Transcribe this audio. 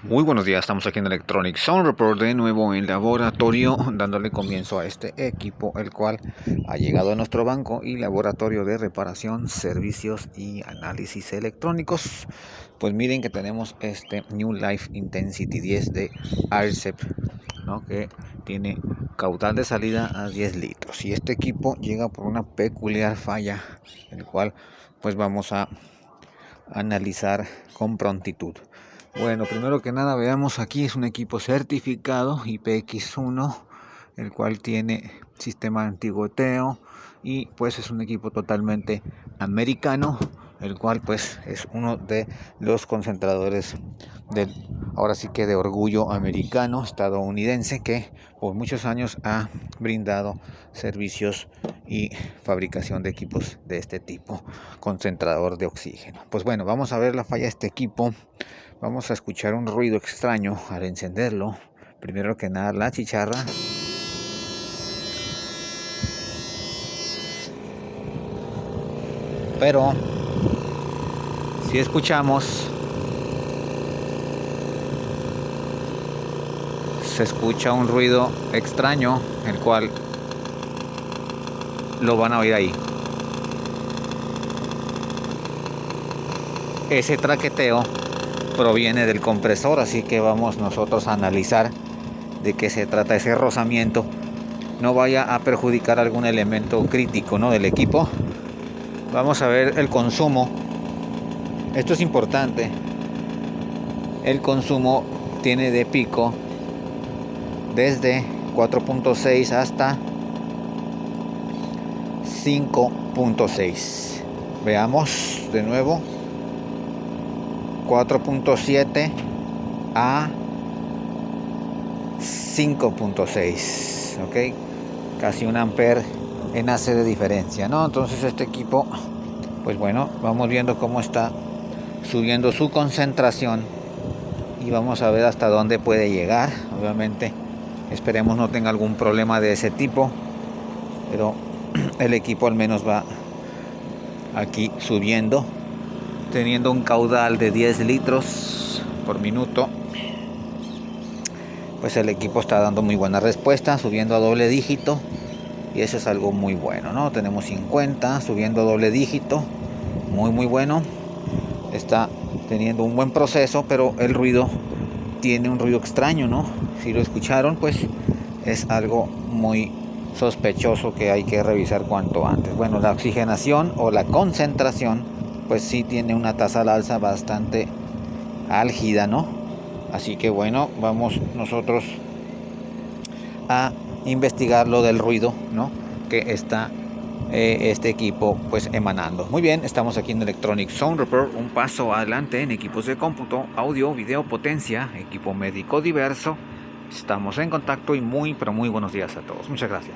Muy buenos días, estamos aquí en Electronic Sound Report de nuevo en laboratorio, dándole comienzo a este equipo, el cual ha llegado a nuestro banco y laboratorio de reparación, servicios y análisis electrónicos. Pues miren que tenemos este New Life Intensity 10 de AirCep, ¿no? Que tiene caudal de salida a 10 litros y este equipo llega por una peculiar falla, el cual pues vamos a analizar con prontitud. Bueno, primero que nada veamos, aquí es un equipo certificado IPX1, el cual tiene sistema antigoteo y pues es un equipo totalmente americano, el cual pues es uno de los concentradores del, ahora sí que de orgullo americano estadounidense, que por muchos años ha brindado servicios y fabricación de equipos de este tipo, concentrador de oxígeno. Pues bueno, vamos a ver la falla de este equipo. Vamos a escuchar un ruido extraño al encenderlo. Primero que nada la chicharra. Pero si escuchamos, se escucha un ruido extraño, el cual lo van a oír ahí. Ese traqueteo proviene del compresor, así que vamos nosotros a analizar de qué se trata ese rozamiento. No vaya a perjudicar algún elemento crítico, ¿no?, del equipo. Vamos a ver el consumo. Esto es importante. El consumo tiene de pico desde 4.6 hasta 5.6. Veamos de nuevo. 4.7 a 5.6, ok, casi un ampere en AC de diferencia, ¿no? Entonces este equipo, pues bueno, vamos viendo cómo está subiendo su concentración y vamos a ver hasta dónde puede llegar. Obviamente esperemos no tenga algún problema de ese tipo, pero el equipo al menos va aquí subiendo, teniendo un caudal de 10 litros por minuto. Pues el equipo está dando muy buena respuesta, subiendo a doble dígito, y eso es algo muy bueno, ¿no? Tenemos 50 subiendo a doble dígito, muy bueno. Está teniendo un buen proceso, pero el ruido tiene un ruido extraño, ¿no? Si lo escucharon, pues es algo muy sospechoso que hay que revisar cuanto antes. Bueno, la oxigenación o la concentración, pues sí tiene una tasa al alza bastante álgida, ¿no? Así que bueno, vamos nosotros a investigar lo del ruido, ¿no?, que está este equipo pues emanando. Muy bien, estamos aquí en Electronic Sound Report, un paso adelante en equipos de cómputo, audio, video, potencia, equipo médico diverso. Estamos en contacto y muy buenos días a todos. Muchas gracias.